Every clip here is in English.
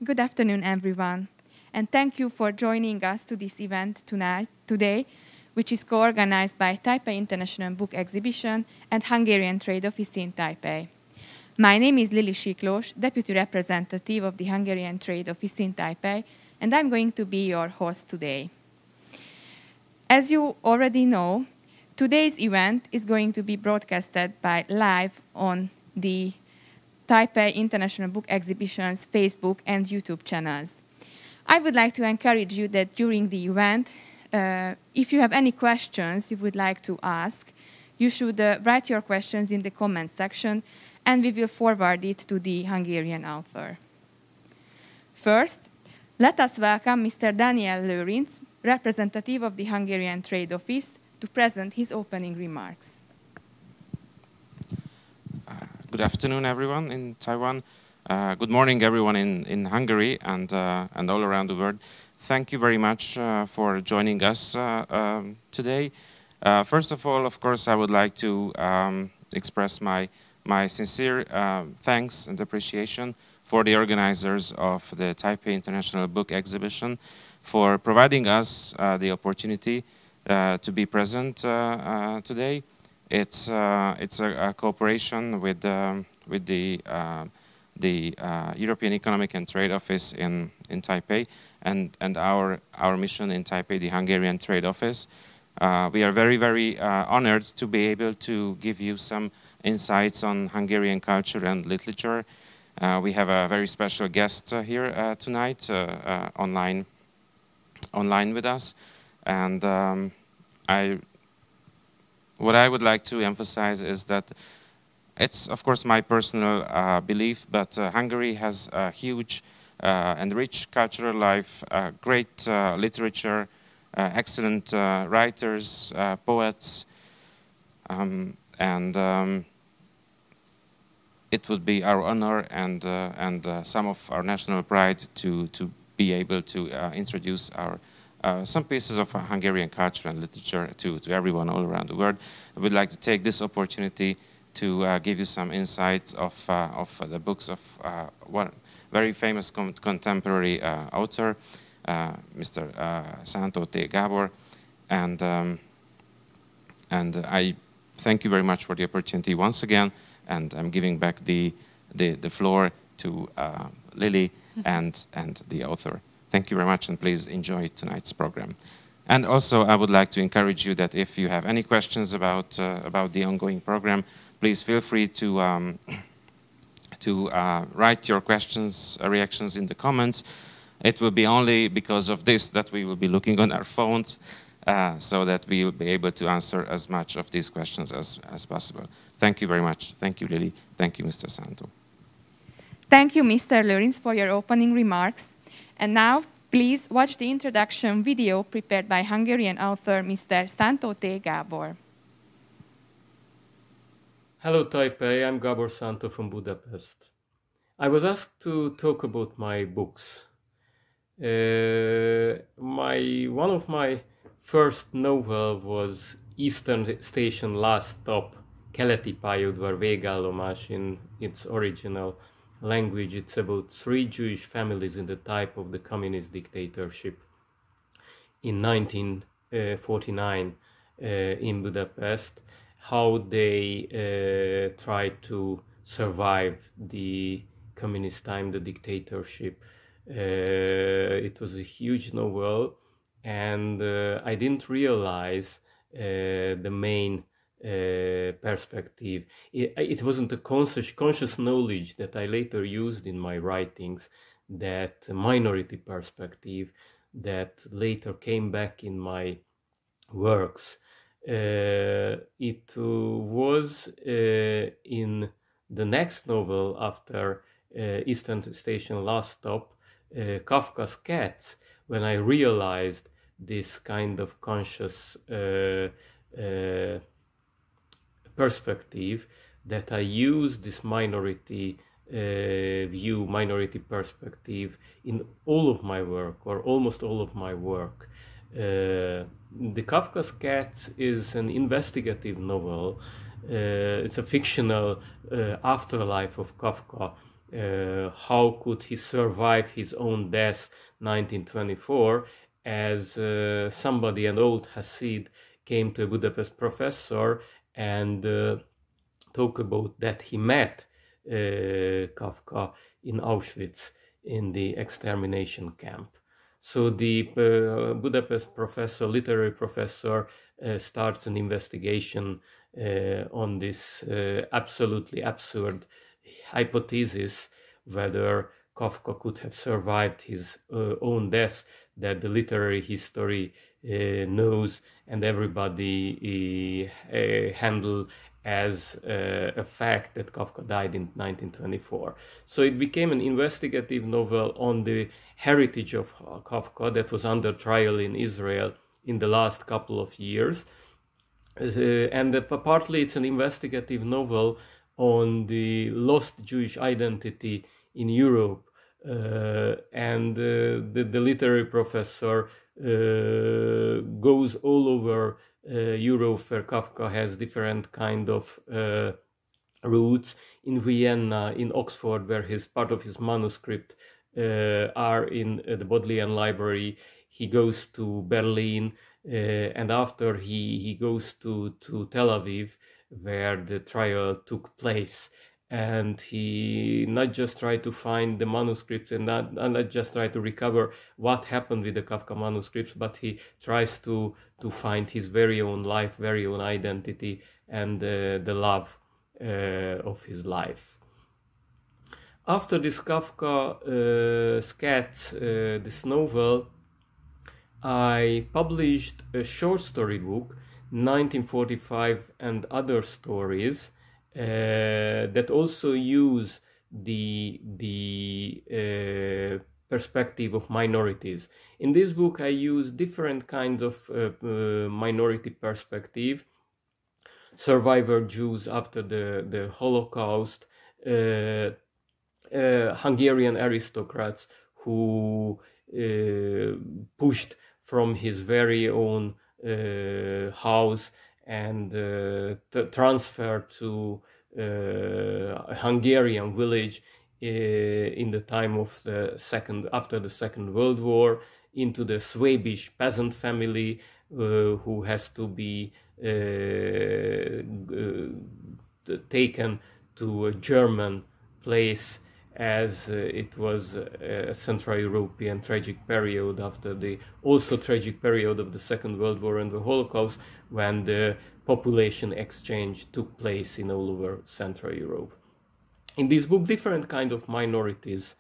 Good afternoon, everyone, and thank you for joining us to this event today, which is co-organized by Taipei International Book Exhibition and Hungarian Trade Office in Taipei. My name is Lili Siklós, Deputy Representative of the Hungarian Trade Office in Taipei, and I'm going to be your host today. As you already know, today's event is going to be broadcasted live on the Taipei International Book Exhibition's Facebook and YouTube channels. I would like to encourage you that during the event, if you have any questions you would like to ask, you should write your questions in the comment section and we will forward it to the Hungarian author. First, let us welcome Mr. Daniel Lorincz, representative of the Hungarian Trade Office, to present his opening remarks. Good afternoon, everyone in Taiwan. Good morning, everyone in Hungary and all around the world. Thank you very much for joining us today. First of all, of course, I would like to express my sincere thanks and appreciation for the organizers of the Taipei International Book Exhibition for providing us the opportunity to be present today. It's a cooperation with the European Economic and Trade Office in Taipei and our mission in Taipei, the Hungarian Trade Office. We are very honored to be able to give you some insights on Hungarian culture and literature. We have a very special guest here tonight, online with us, and what I would like to emphasize is that it's, of course, my personal belief, but Hungary has a huge and rich cultural life, great literature, excellent writers, poets, and it would be our honor and some of our national pride to be able to introduce some pieces of Hungarian culture and literature to everyone all around the world. I would like to take this opportunity to give you some insights of the books of one very famous contemporary author, Mr. Szántó de Gábor, and I thank you very much for the opportunity once again, and I'm giving back the floor to Lili and the author. Thank you very much, and please enjoy tonight's program. And also, I would like to encourage you that if you have any questions about the ongoing program, please feel free to write your questions, reactions in the comments. It will be only because of this that we will be looking on our phones, so that we will be able to answer as much of these questions as possible. Thank you very much. Thank you, Lili. Thank you, Mr. Szántó. Thank you, Mr. Lorincz, for your opening remarks. And now, please watch the introduction video prepared by Hungarian author Mr. Szántó de Gábor. Hello, Taipei. I'm Gábor Szántó from Budapest. I was asked to talk about my books. One of my first novel was Eastern Station Last Stop, Keleti pályaudvar végállomás in its original language. It's about 3 Jewish families in the type of the communist dictatorship in 1949 in Budapest, how they tried to survive the communist time, the dictatorship. It was a huge novel, and I didn't realize the main perspective. It wasn't a conscious knowledge that I later used in my writings, that minority perspective that later came back in my works. It was in the next novel after Eastern Station Last Stop, Kafka's Cats, when I realized this kind of conscious perspective, that I use this minority view, minority perspective in all of my work, or almost all of my work. The Kafka's Cats is an investigative novel. It's a fictional afterlife of Kafka, how could he survive his own death 1924, as somebody, an old Hasid, came to a Budapest professor and talked about that he met Kafka in Auschwitz in the extermination camp. So the Budapest professor, literary professor, starts an investigation on this absolutely absurd hypothesis whether Kafka could have survived his own death, that the literary history knows and everybody handle as a fact that Kafka died in 1924. So it became an investigative novel on the heritage of Kafka that was under trial in Israel in the last couple of years. And partly it's an investigative novel on the lost Jewish identity in Europe. And the literary professor goes all over Europe, where Kafka has different kind of roots. In Vienna, in Oxford, where his part of his manuscript are in the Bodleian Library. He goes to Berlin, and after he goes to Tel Aviv, where the trial took place. And he not just tried to find the manuscripts and not just try to recover what happened with the Kafka manuscripts, but he tries to find his very own life, very own identity, and the love of his life. After this Kafka sketch, this novel, I published a short story book, 1945 and Other Stories, that also use the perspective of minorities. In this book, I use different kinds of minority perspective: survivor Jews after the Holocaust, Hungarian aristocrats who pushed from his very own house and transferred to a Hungarian village in the time of after the Second World War, into the Swabish peasant family who has to be taken to a German place, as it was a Central European tragic period after the also tragic period of the Second World War and the Holocaust, when the population exchange took place in all over Central Europe. In this book, different kind of minorities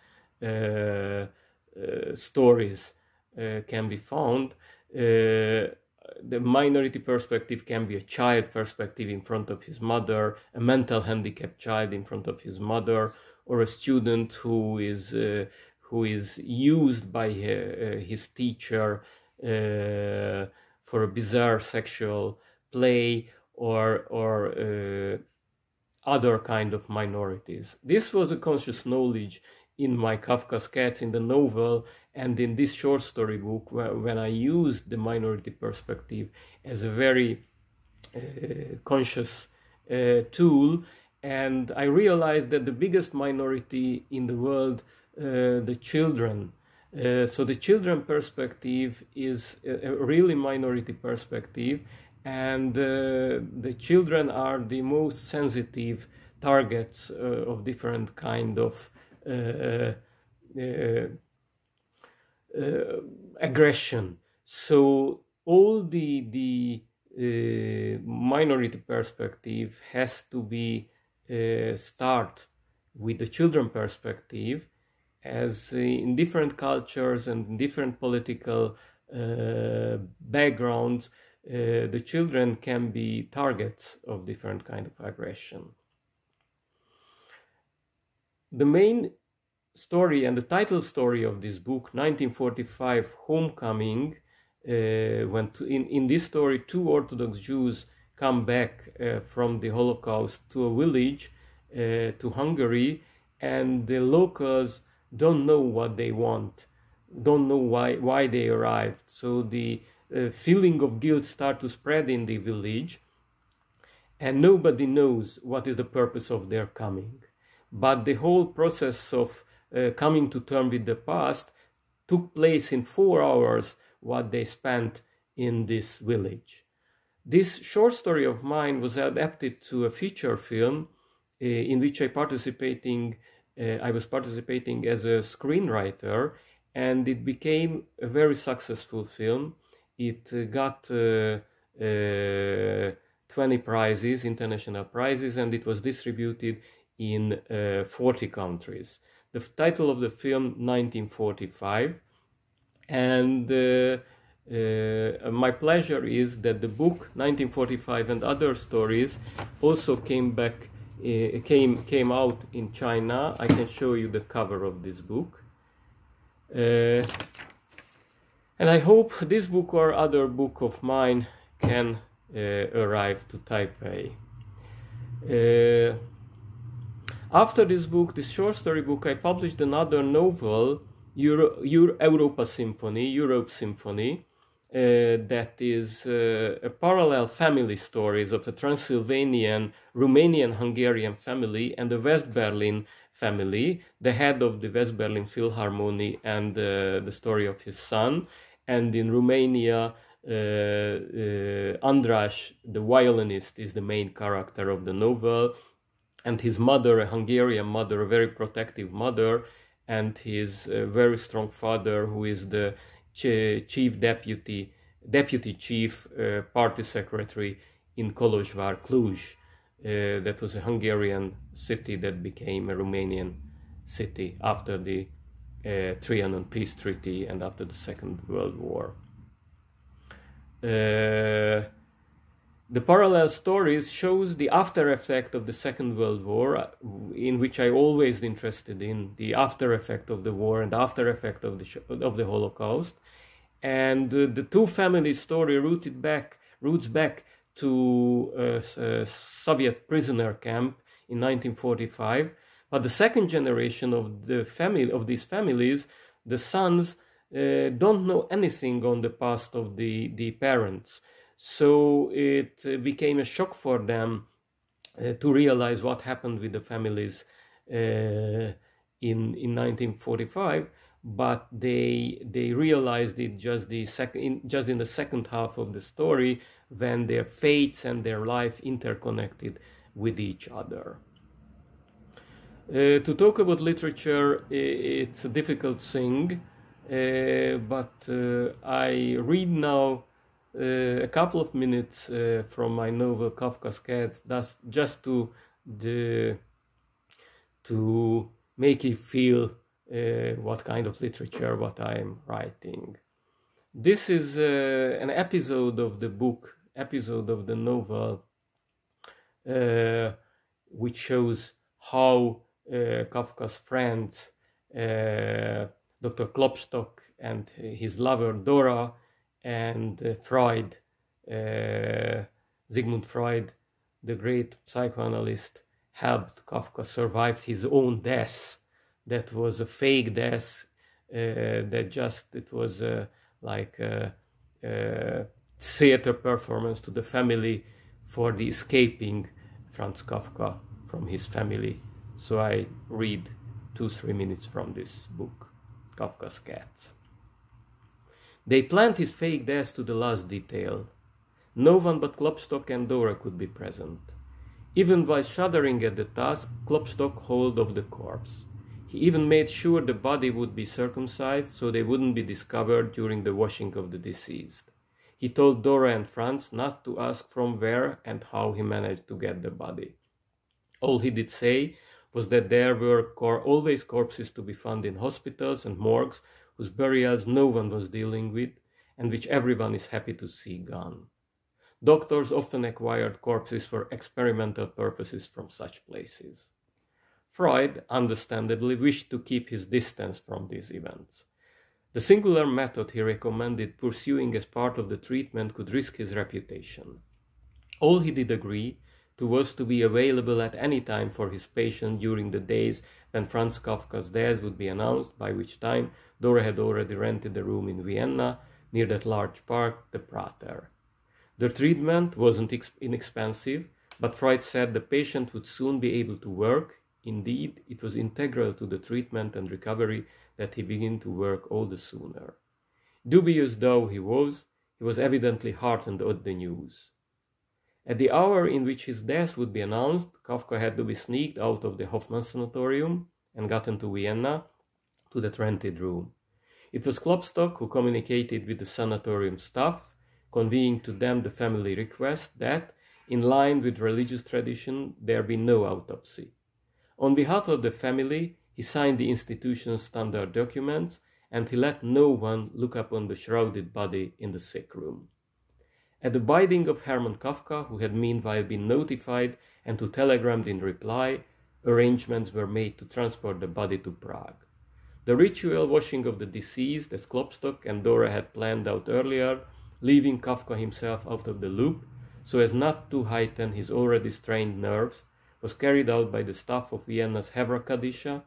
stories can be found. The minority perspective can be a child perspective in front of his mother, a mental handicapped child in front of his mother, or a student who is used by his teacher for a bizarre sexual play, or other kind of minorities. This was a conscious knowledge in my Kafka sketch, in the novel, and in this short story book, when I used the minority perspective as a very conscious tool. And I realized that the biggest minority in the world, the children. So the children perspective is a really minority perspective, and the children are the most sensitive targets of different kind of aggression. So all the minority perspective has to be start with the children perspective, as in different cultures and different political backgrounds, the children can be targets of different kind of aggression. The main story and the title story of this book, 1945 Homecoming, in this story, two Orthodox Jews come back from the Holocaust to a village, to Hungary, and the locals don't know what they want, don't know why they arrived. So the feeling of guilt starts to spread in the village, and nobody knows what is the purpose of their coming. but the whole process of coming to terms with the past took place in 4 hours, what they spent in this village. This short story of mine was adapted to a feature film in which I was participating as a screenwriter, and it became a very successful film. It got 20 prizes, international prizes, and it was distributed in 40 countries. The title of the film, 1945, and my pleasure is that the book 1945 and Other Stories also came out in China. I can show you the cover of this book. And I hope this book or other book of mine can arrive to Taipei. After this book, this short story book, I published another novel, Europe Symphony, that is a parallel family stories of a Transylvanian, Romanian-Hungarian family and a West Berlin family, the head of the West Berlin Philharmonic and the story of his son. And in Romania, András, the violinist, is the main character of the novel, and his mother, a Hungarian mother, a very protective mother, and his very strong father, who is the chief deputy chief party secretary in Kolozsvár, Cluj. That was a Hungarian city that became a Romanian city after the Trianon Peace Treaty and after the Second World War. The parallel stories shows the after effect of the Second World War, in which I always interested in the after effect of the war and the after effect of the Holocaust. And the two family story roots back to a Soviet prisoner camp in 1945. But the second generation of these families, the sons, don't know anything on the past of the parents. So it became a shock for them to realize what happened with the families in 1945. But they realized it just in the second half of the story, when their fates and their life interconnected with each other. To talk about literature, it's a difficult thing, but I read now a couple of minutes from my novel Kafka's Cats, just to make you feel what kind of literature, what I'm writing. This is an episode of the novel, which shows how Kafka's friends, Dr. Klopstock and his lover Dora, and Freud, Sigmund Freud, the great psychoanalyst, helped Kafka survive his own death. That was a fake death. It was like a theater performance to the family for the escaping Franz Kafka from his family. So I read 2-3 minutes from this book, Kafka's Cats. They planned his fake death to the last detail. No one but Klopstock and Dora could be present. Even while shuddering at the task, Klopstock hauled off the corpse. He even made sure the body would be circumcised so they wouldn't be discovered during the washing of the deceased. He told Dora and Franz not to ask from where and how he managed to get the body. All he did say was that there were always corpses to be found in hospitals and morgues whose burials no one was dealing with and which everyone is happy to see gone. Doctors often acquired corpses for experimental purposes from such places. Freud, understandably, wished to keep his distance from these events. The singular method he recommended pursuing as part of the treatment could risk his reputation. All he did agree to was to be available at any time for his patient during the days when Franz Kafka's death would be announced, by which time Dora had already rented a room in Vienna near that large park, the Prater. The treatment wasn't inexpensive, but Freud said the patient would soon be able to work, Indeed, it was integral to the treatment and recovery that he began to work all the sooner. Dubious though he was evidently heartened at the news. At the hour in which his death would be announced, Kafka had to be sneaked out of the Hoffman Sanatorium and gotten to Vienna, to that rented room. It was Klopstock who communicated with the sanatorium staff, conveying to them the family request that, in line with religious tradition, there be no autopsy. On behalf of the family, he signed the institution's standard documents, and he let no one look upon the shrouded body in the sick room. At the bidding of Hermann Kafka, who had meanwhile been notified and who telegrammed in reply, arrangements were made to transport the body to Prague. The ritual washing of the deceased, as Klopstock and Dora had planned out earlier, leaving Kafka himself out of the loop, so as not to heighten his already strained nerves, was carried out by the staff of Vienna's Hevra Kadisha,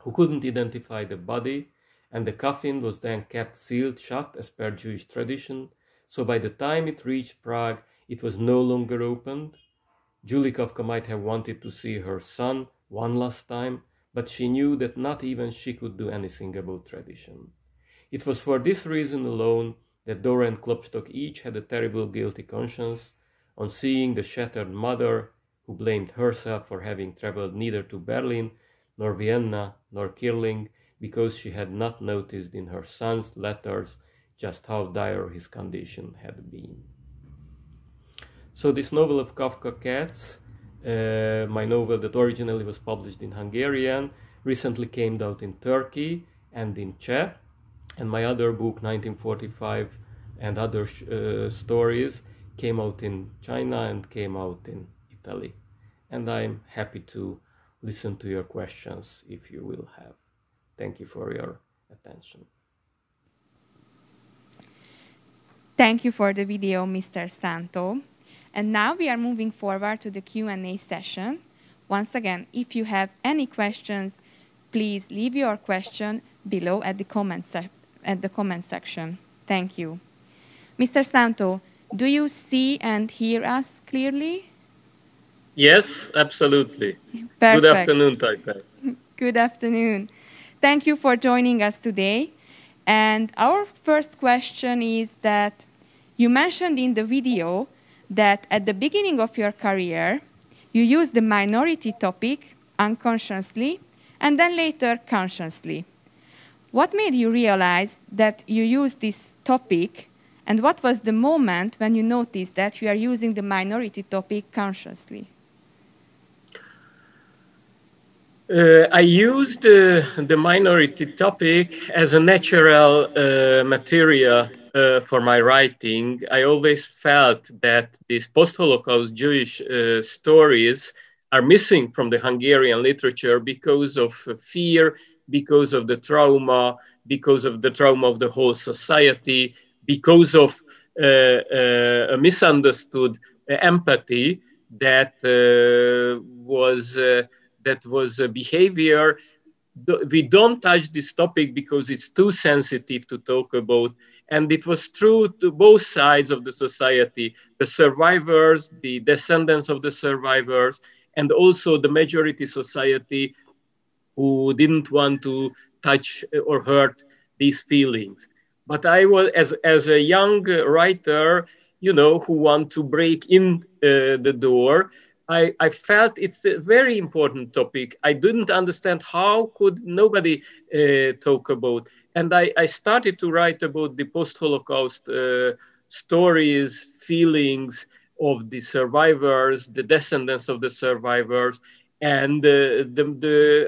who couldn't identify the body, and the coffin was then kept sealed shut as per Jewish tradition, so by the time it reached Prague, it was no longer opened. Julie Kafka might have wanted to see her son one last time, but she knew that not even she could do anything about tradition. It was for this reason alone that Dora and Klopstock each had a terrible guilty conscience on seeing the shattered mother, who blamed herself for having traveled neither to Berlin, nor Vienna, nor Kirling, because she had not noticed in her son's letters just how dire his condition had been. So this novel of Kafka Cats, my novel that originally was published in Hungarian, recently came out in Turkey and in Czech, and my other book, 1945 and Other Stories, came out in China and came out in Italy. And I'm happy to listen to your questions if you will have. Thank you for your attention. Thank you for the video, Mr. Szántó. And now we are moving forward to the Q&A session. Once again, if you have any questions, please leave your question below at the comment section. Thank you. Mr. Szántó, do you see and hear us clearly? Yes, absolutely. Perfect. Good afternoon, Taipei. Good afternoon. Thank you for joining us today. And our first question is that you mentioned in the video that at the beginning of your career, you used the minority topic unconsciously and then later consciously. What made you realize that you used this topic, and what was the moment when you noticed that you are using the minority topic consciously? I used the minority topic as a natural material for my writing. I always felt that these post-Holocaust Jewish stories are missing from the Hungarian literature because of fear, because of the trauma, because of the trauma of the whole society, because of a misunderstood empathy that was a behavior. We don't touch this topic because it's too sensitive to talk about. And it was true to both sides of the society, the survivors, the descendants of the survivors, and also the majority society who didn't want to touch or hurt these feelings. But I was, as a young writer, you know, who want to break in the door, I felt it's a very important topic. I didn't understand how could nobody talk about. And I started to write about the post-Holocaust stories, feelings of the survivors, the descendants of the survivors, and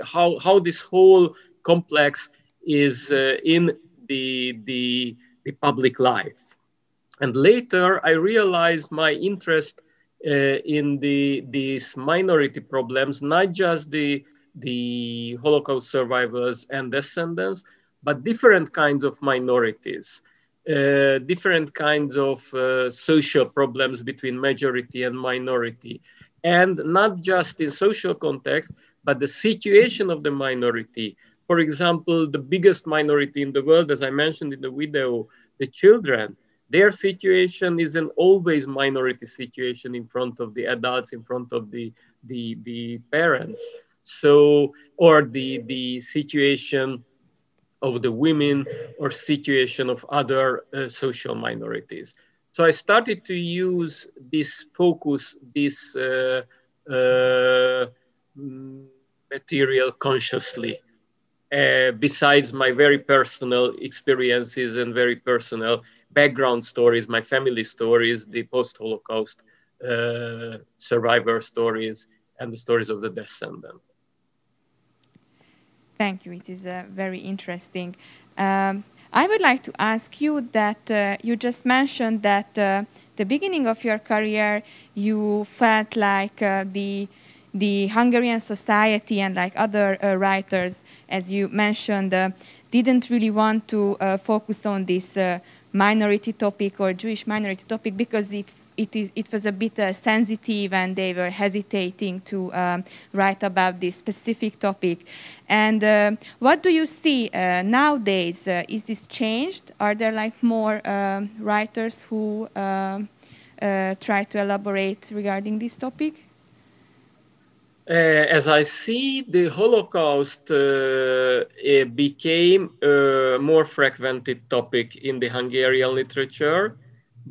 how this whole complex is in the public life. And later I realized my interest in these minority problems, not just the Holocaust survivors and descendants, but different kinds of minorities, different kinds of social problems between majority and minority. And not just in social context, but the situation of the minority. For example, the biggest minority in the world, as I mentioned in the video, the children, their situation is an always minority situation in front of the adults, in front of the parents. So, or the situation of the women or situation of other social minorities. So I started to use this focus, this material consciously, besides my very personal experiences and very personal background stories, my family stories, the post-Holocaust survivor stories, and the stories of the descendant. Thank you. It is very interesting. I would like to ask you that you just mentioned that the beginning of your career, you felt like the Hungarian society and like other writers, as you mentioned, didn't really want to focus on this minority topic or Jewish minority topic because it was a bit sensitive and they were hesitating to write about this specific topic. And what do you see nowadays? Is this changed? Are there like more writers who try to elaborate regarding this topic? As I see, the Holocaust became a more frequented topic in the Hungarian literature.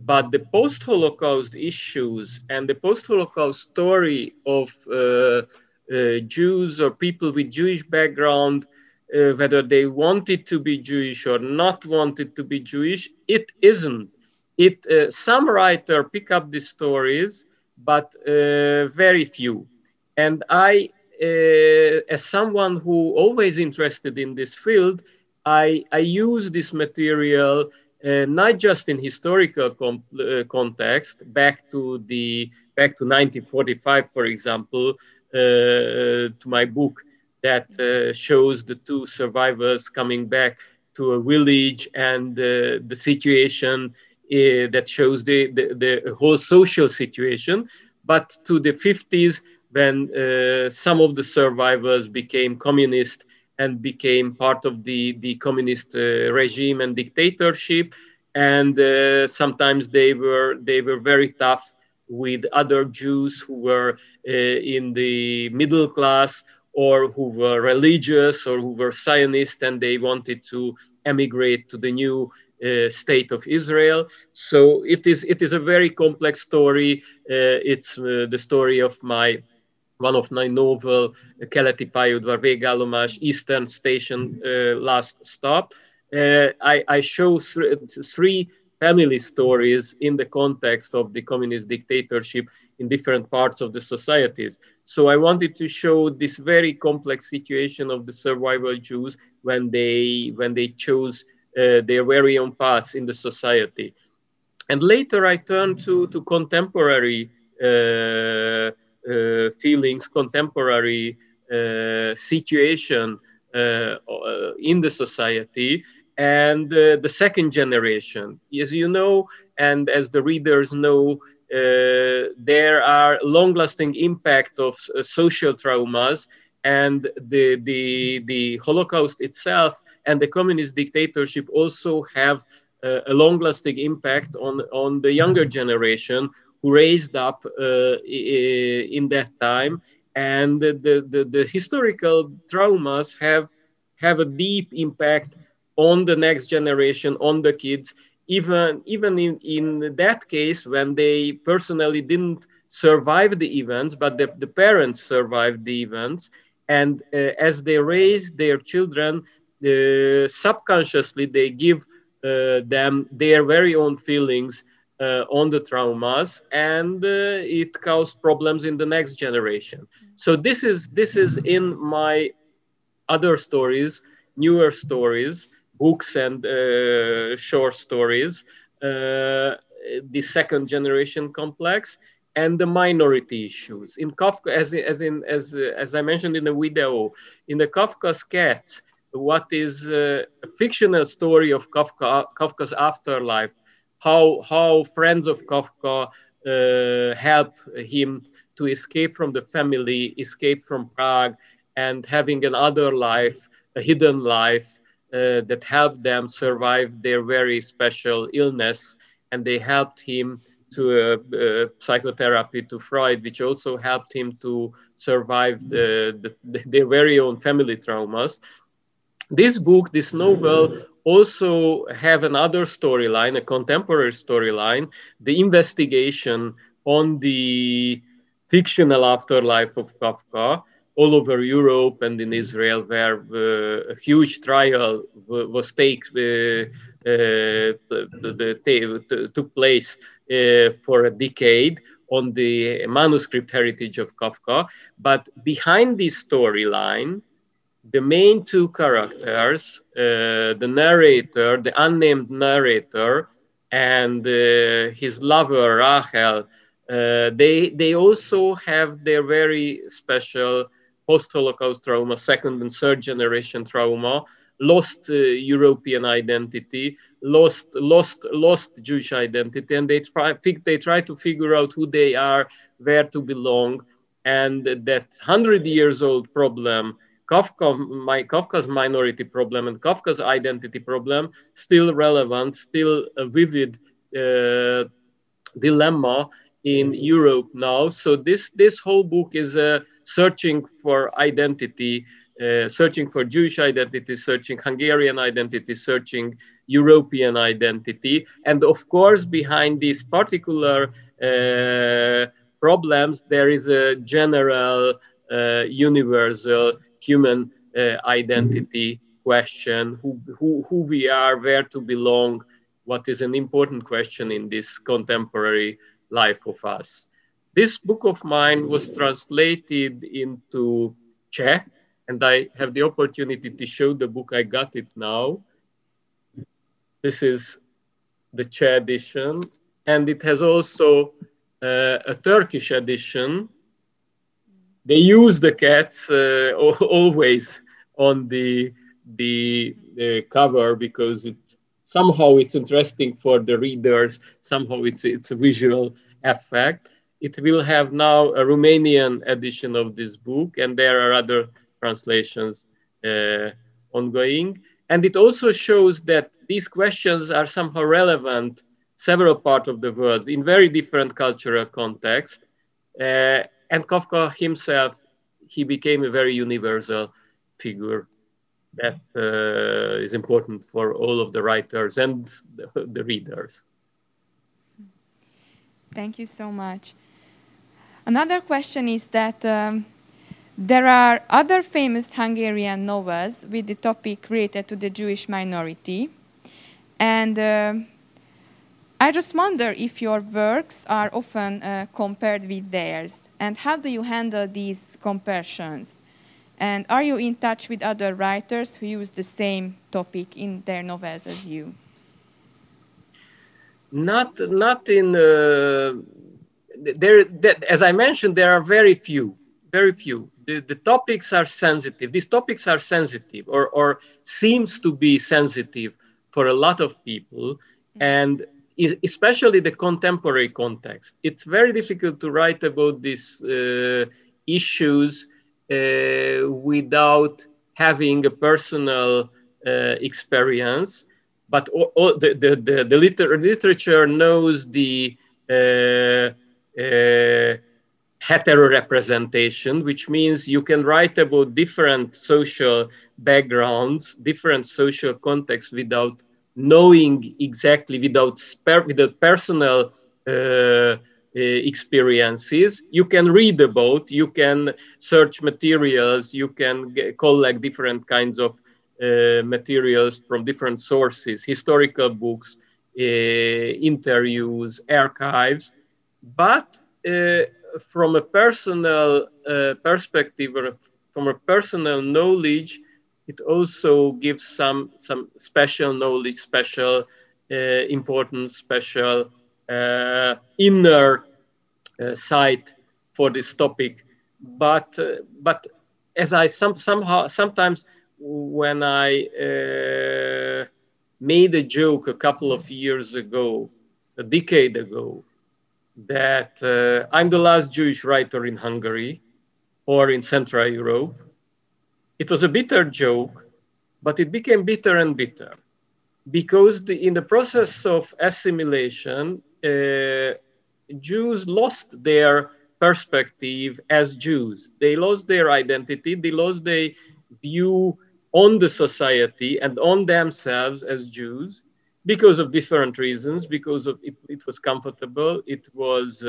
But the post-Holocaust issues and the post-Holocaust story of Jews or people with Jewish background, whether they wanted to be Jewish or not wanted to be Jewish, it isn't. Some writers pick up these stories, but very few. And I, as someone who always interested in this field, I use this material not just in historical context, back to 1945, for example, to my book that shows the two survivors coming back to a village and the situation that shows the whole social situation, but to the 50s when some of the survivors became communist and became part of the communist regime and dictatorship, and sometimes they were very tough with other Jews who were in the middle class or who were religious or who were Zionist, and they wanted to emigrate to the new state of Israel. So it is a very complex story. It's the story of one of my novel, Keleti pályaudvar végállomás, Eastern Station, Last Stop. I show three family stories in the context of the communist dictatorship in different parts of the societies. So I wanted to show this very complex situation of the survivor Jews when they chose their very own paths in the society. And later I turned to contemporary feelings, contemporary situation in the society, and the second generation. As you know, and as the readers know, there are long-lasting impact of social traumas, and the Holocaust itself and the communist dictatorship also have a long-lasting impact on the younger generation who raised up in that time, and the historical traumas have a deep impact on the next generation, on the kids, even in that case when they personally didn't survive the events, but the parents survived the events, and as they raise their children, subconsciously they give them their very own feelings on the traumas, and it caused problems in the next generation. So this is in my other stories, newer stories, books and short stories, the second generation complex and the minority issues. In Kafka, as I mentioned in the video, in the Kafka's Cats, what is a fictional story of Kafka's afterlife, how friends of Kafka help him to escape from the family, escape from Prague, and having another life, a hidden life that helped them survive their very special illness, and they helped him psychotherapy, to Freud, which also helped him to survive their very own family traumas. This book, this novel, also have another storyline, a contemporary storyline, the investigation on the fictional afterlife of Kafka all over Europe and in Israel, where a huge trial took place for a decade on the manuscript heritage of Kafka. But behind this storyline, the main two characters, the narrator, the unnamed narrator, and his lover, Rachel, they also have their very special post-Holocaust trauma, second and third generation trauma, lost European identity, lost Jewish identity, and they try to figure out who they are, where to belong, and that 100-year-old problem, Kafka's minority problem and Kafka's identity problem, still relevant, still a vivid dilemma in Europe now. So this whole book is searching for identity, searching for Jewish identity, searching Hungarian identity, searching European identity. And of course, behind these particular problems, there is a general, universal human identity question, who we are, where to belong, what is an important question in this contemporary life of us. This book of mine was translated into Czech, and I have the opportunity to show the book. I got it now. This is the Czech edition, and it has also a Turkish edition. They use the cats always on the cover because somehow it's interesting for the readers. Somehow it's a visual effect. It will have now a Romanian edition of this book, and there are other translations ongoing. And it also shows that these questions are somehow relevant several parts of the world in very different cultural contexts. And Kafka himself, he became a very universal figure that is important for all of the writers and the readers. Thank you so much. Another question is that there are other famous Hungarian novels with the topic related to the Jewish minority. And I just wonder if your works are often compared with theirs. And how do you handle these comparisons? And are you in touch with other writers who use the same topic in their novels as you? Not in as I mentioned, there are very few. The topics are sensitive. These topics are sensitive, or seems to be sensitive for a lot of people, and especially the contemporary context. It's very difficult to write about these issues without having a personal experience. But the literature knows the heterorepresentation, which means you can write about different social backgrounds, different social contexts without knowing exactly, without personal experiences. You can read about, you can search materials, you can collect different kinds of materials from different sources, historical books, interviews, archives. But from a personal perspective, or from a personal knowledge, it also gives some special knowledge, special importance, special inner sight for this topic. But as I sometimes when I made a joke a couple of years ago, a decade ago, that I'm the last Jewish writer in Hungary or in Central Europe. It was a bitter joke, but it became bitter and bitter because in the process of assimilation, Jews lost their perspective as Jews. They lost their identity, they lost their view on the society and on themselves as Jews because of different reasons, because of it was comfortable, it was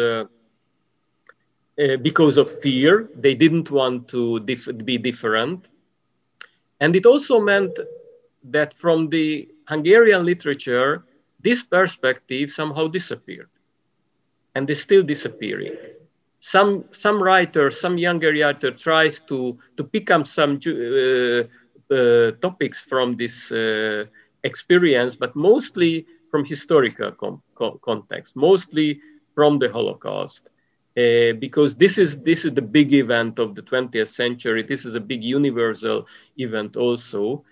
because of fear. They didn't want to be different. And it also meant that from the Hungarian literature, this perspective somehow disappeared. And is still disappearing. Some writer, some younger writer tries to pick up some topics from this experience, but mostly from historical context, mostly from the Holocaust. Because this is the big event of the 20th century. This is a big universal event also.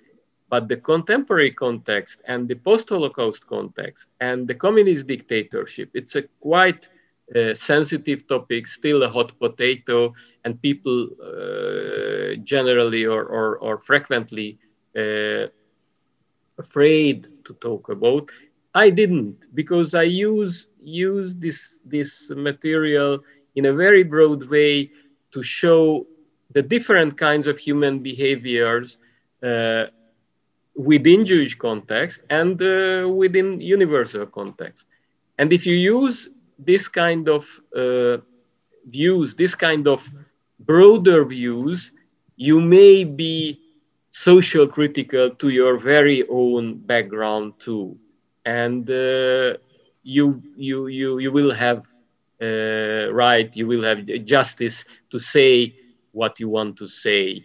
But the contemporary context and the post-Holocaust context and the communist dictatorship, it's a quite sensitive topic, still a hot potato, and people generally or frequently afraid to talk about. I didn't, because I use this material in a very broad way to show the different kinds of human behaviors within Jewish context and within universal context. And if you use this kind of views, this kind of broader views, you may be social critical to your very own background too. And you will have right, you will have justice to say what you want to say,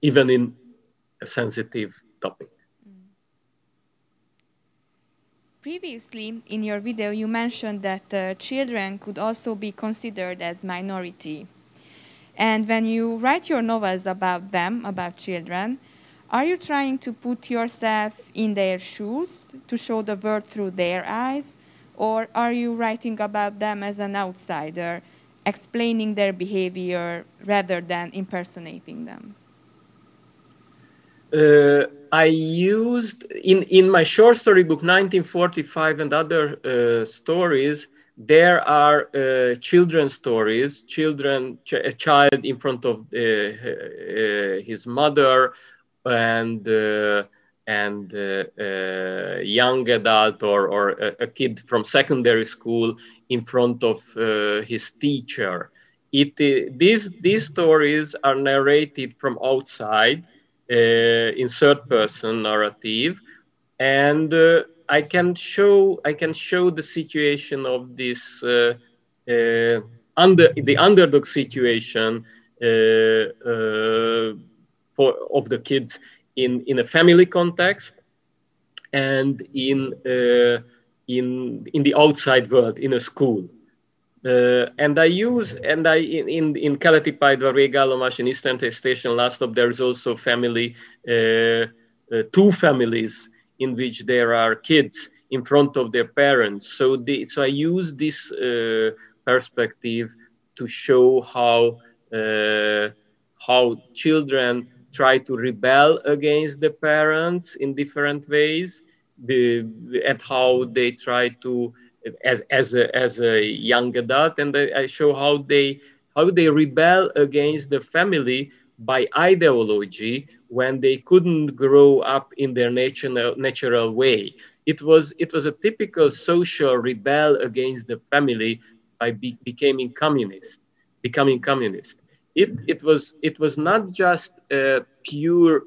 even in a sensitive topic. Previously, in your video, you mentioned that children could also be considered as minority. And when you write your novels about them, about children, are you trying to put yourself in their shoes to show the world through their eyes? Or are you writing about them as an outsider, explaining their behavior rather than impersonating them? I used, in my short story book, 1945 and other stories, there are children's stories, a child in front of his mother, and young adult or a kid from secondary school in front of his teacher. These stories are narrated from outside, in third person narrative, and I can show the situation of this the underdog situation of the kids in a family context and in the outside world, in a school. And I use, in Keleti Pályaudvar végállomás, in Eastern Station last stop, there is also family, two families in which there are kids in front of their parents. So I use this perspective to show how children try to rebel against the parents in different ways, and how they try to, as a young adult, and I show how they rebel against the family by ideology when they couldn't grow up in their natural way. It was a typical social rebel against the family by becoming communist. It was not just a pure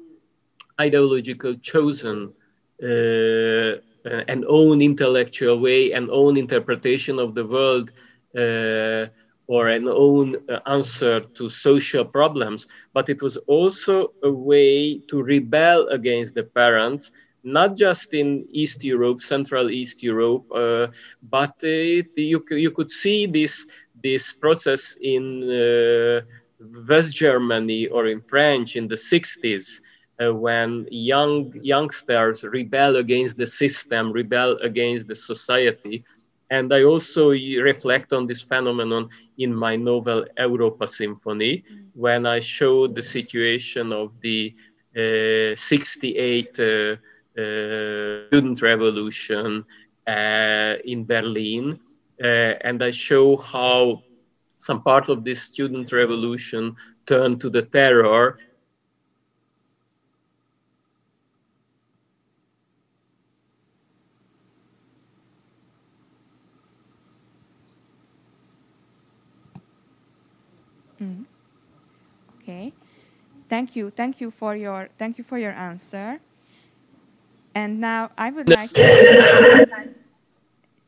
ideological chosen an own intellectual way, an own interpretation of the world, or an own answer to social problems, but it was also a way to rebel against the parents, not just in East Europe, Central East Europe, but you could see this process in West Germany or in France in the 60s. When youngsters rebel against the system, rebel against the society. And I also reflect on this phenomenon in my novel Europa Symphony, when I show the situation of the 68 student revolution in Berlin, and I show how some part of this student revolution turned to the terror. Okay, thank you for your answer. And now I would like to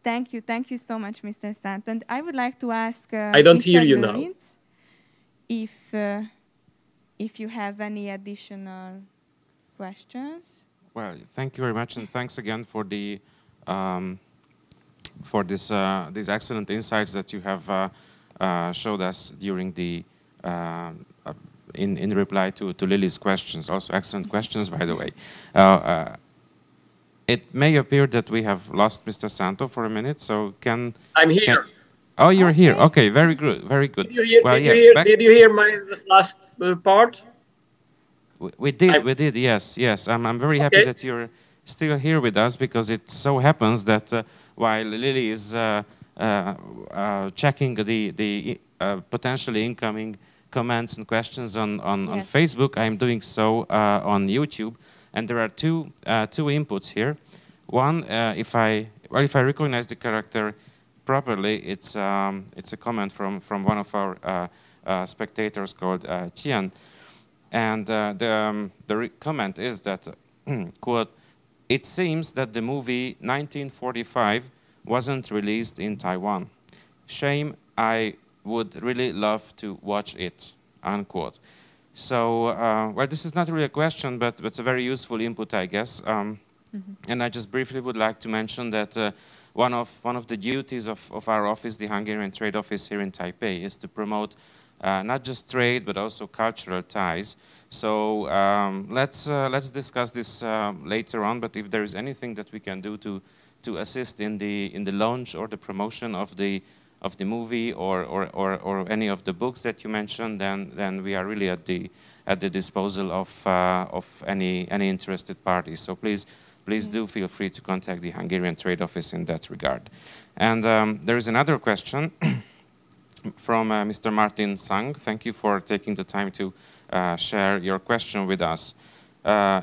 thank you so much, Mr. Szántó. And I would like to ask I don't Mr. hear you Lorincz if you have any additional questions. Well, thank you very much, and thanks again for the these excellent insights that you have showed us during the in reply to Lili's questions. Also excellent questions, by the way. It may appear that we have lost Mr. Szántó for a minute, so I'm here. Oh, you're here. Okay, very good, very good. Did you hear my last part? We did. Yes. I'm very happy that you're still here with us, because it so happens that while Lili is checking the potentially incoming comments and questions on Facebook, I'm doing so on YouTube. And there are two inputs here. One, if I recognize the character properly, it's a comment from one of our spectators called Tian, and the comment is that quote, "It seems that the movie 1945 wasn't released in Taiwan. Shame. I would really love to watch it." Unquote. So, well, this is not really a question, but it's a very useful input, I guess. And I just briefly would like to mention that one of the duties of our office, the Hungarian Trade Office here in Taipei, is to promote not just trade but also cultural ties. So let's discuss this later on. But if there is anything that we can do to assist in the launch or the promotion of the movie or any of the books that you mentioned, then we are really at the disposal of any interested parties. So please do feel free to contact the Hungarian Trade Office in that regard. And there is another question from Mr. Martin Sang. Thank you for taking the time to share your question with us.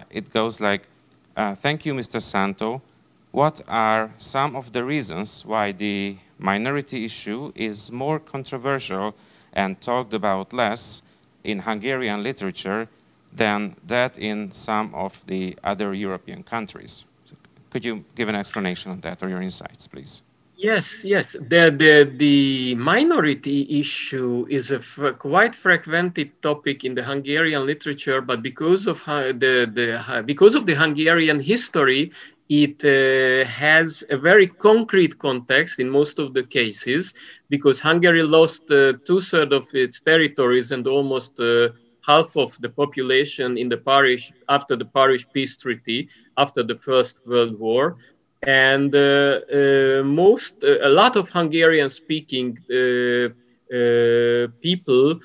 It goes like, thank you, Mr. Szántó. What are some of the reasons why the minority issue is more controversial and talked about less in Hungarian literature than that in some of the other European countries? Could you give an explanation on that or your insights, please? Yes. The minority issue is a quite frequented topic in the Hungarian literature, but because of the Hungarian history, it has a very concrete context in most of the cases, because Hungary lost 2/3 of its territories and almost half of the population in the parish after the Paris Peace Treaty, after the First World War. And a lot of Hungarian-speaking people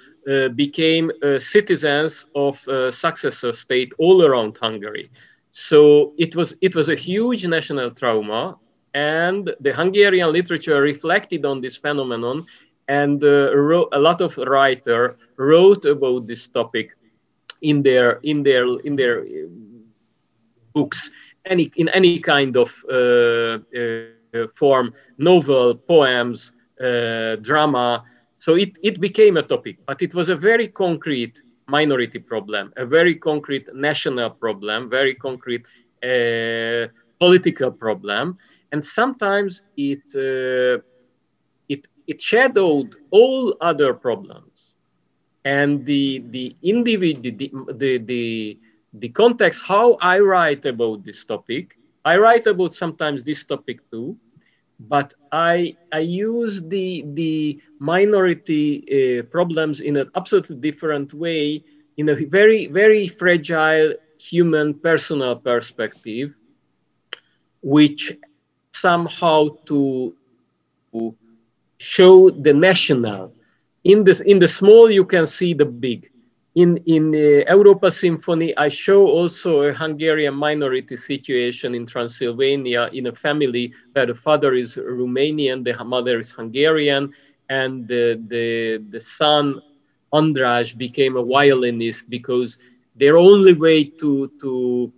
became citizens of successor state all around Hungary. So it was a huge national trauma, and the Hungarian literature reflected on this phenomenon, and a lot of writers wrote about this topic in their books, in any kind of form, novel, poems, drama. So it became a topic, but it was a very concrete minority problem, a very concrete national problem, very concrete political problem, and sometimes it shadowed all other problems. And the context, how I write about this topic, I write about sometimes this topic too, but I use the minority problems in an absolutely different way, in a very, very fragile human personal perspective, which somehow to show the national. In the small you can see the big, in Europa Symphony, I show also a Hungarian minority situation in Transylvania in a family where the father is Romanian, the mother is Hungarian, and the son András became a violinist because their only way to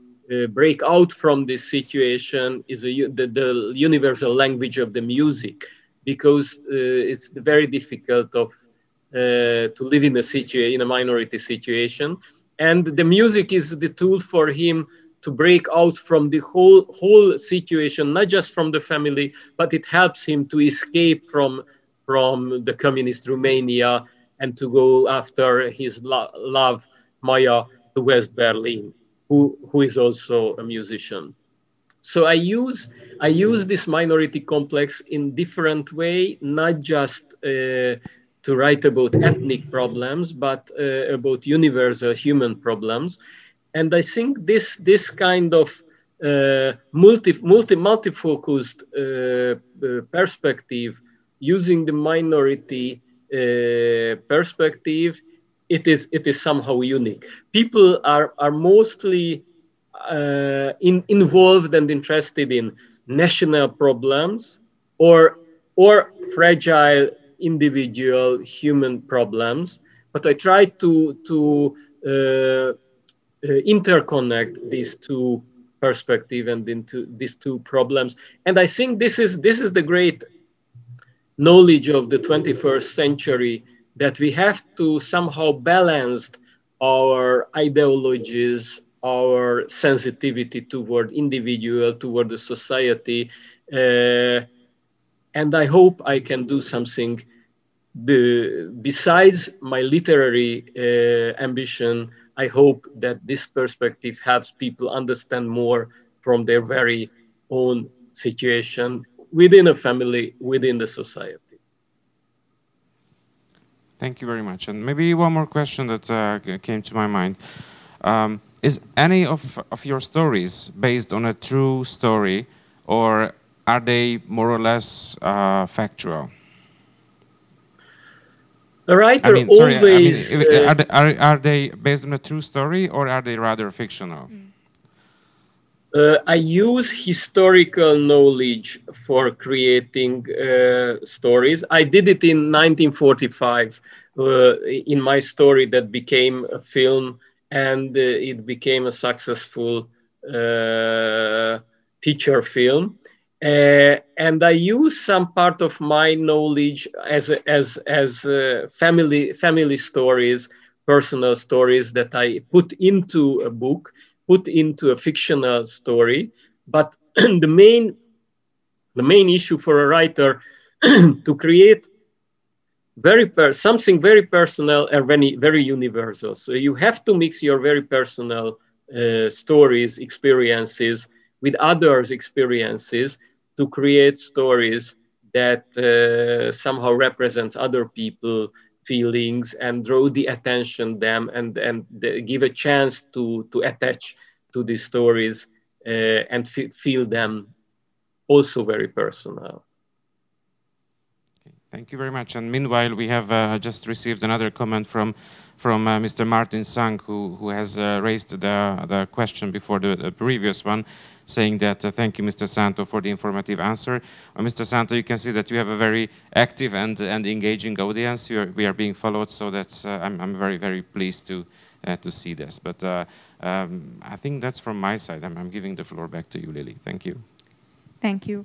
break out from this situation is the universal language of the music, because it's very difficult to live in a minority situation, and the music is the tool for him to break out from the whole situation, not just from the family, but it helps him to escape from the communist Romania and to go after his love, Maya, to West Berlin, who is also a musician. So I use this minority complex in different way, not just to write about ethnic problems, but about universal human problems. And I think this kind of multi-focused perspective, using the minority perspective, it is somehow unique. People are mostly involved and interested in national problems or fragile individual human problems, but I try to interconnect these two perspectives and into these two problems. And I think this is the great knowledge of the 21st century, that we have to somehow balance our ideologies, our sensitivity toward individual, toward the society. And I hope I can do something besides my literary ambition. I hope that this perspective helps people understand more from their very own situation within a family, within the society. Thank you very much. And maybe one more question that came to my mind. Is any of your stories based on a true story, or are they more or less factual? A writer always... are they based on a true story, or are they rather fictional? I use historical knowledge for creating stories. I did it in 1945 in my story that became a film, and it became a successful feature film. And I use some part of my knowledge as family stories, personal stories that I put into a book, put into a fictional story. But the main issue for a writer to create something very personal and very universal. So you have to mix your very personal stories, experiences with others' experiences to create stories that somehow represent other people's feelings and draw the attention them and give a chance to attach to these stories and feel them also very personal. Thank you very much. And meanwhile, we have just received another comment from Mr. Martin Sang, who has raised the question before the previous one, saying that thank you, Mr. Szántó, for the informative answer. Mr. Szántó, you can see that you have a very active and engaging audience. We are being followed, so that's I'm very, very pleased to see this. But I think that's from my side. I'm giving the floor back to you, Lili. Thank you. Thank you.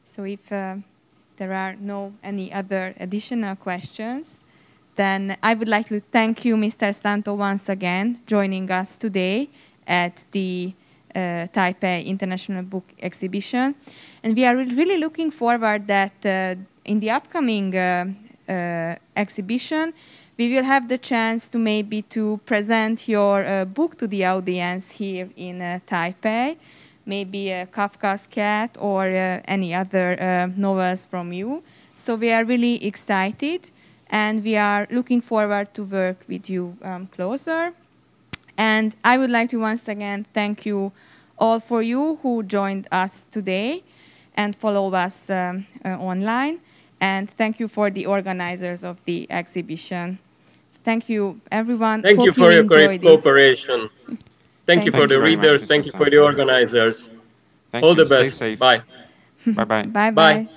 So if there are any other additional questions, then I would like to thank you, Mr. Szántó, once again, joining us today at the Taipei International Book Exhibition. And we are really looking forward that in the upcoming exhibition, we will have the chance to maybe to present your book to the audience here in Taipei, maybe Kafka's Cat or any other novels from you. So we are really excited, and we are looking forward to work with you closer. And I would like to once again thank you all for you who joined us today and follow us online. And thank you for the organizers of the exhibition. Thank you, everyone. Thank you for your great cooperation. Thank you for the readers. Thank you for the organizers. Thank All you. the best. Stay safe. Bye. Bye-bye. Bye-bye. Bye.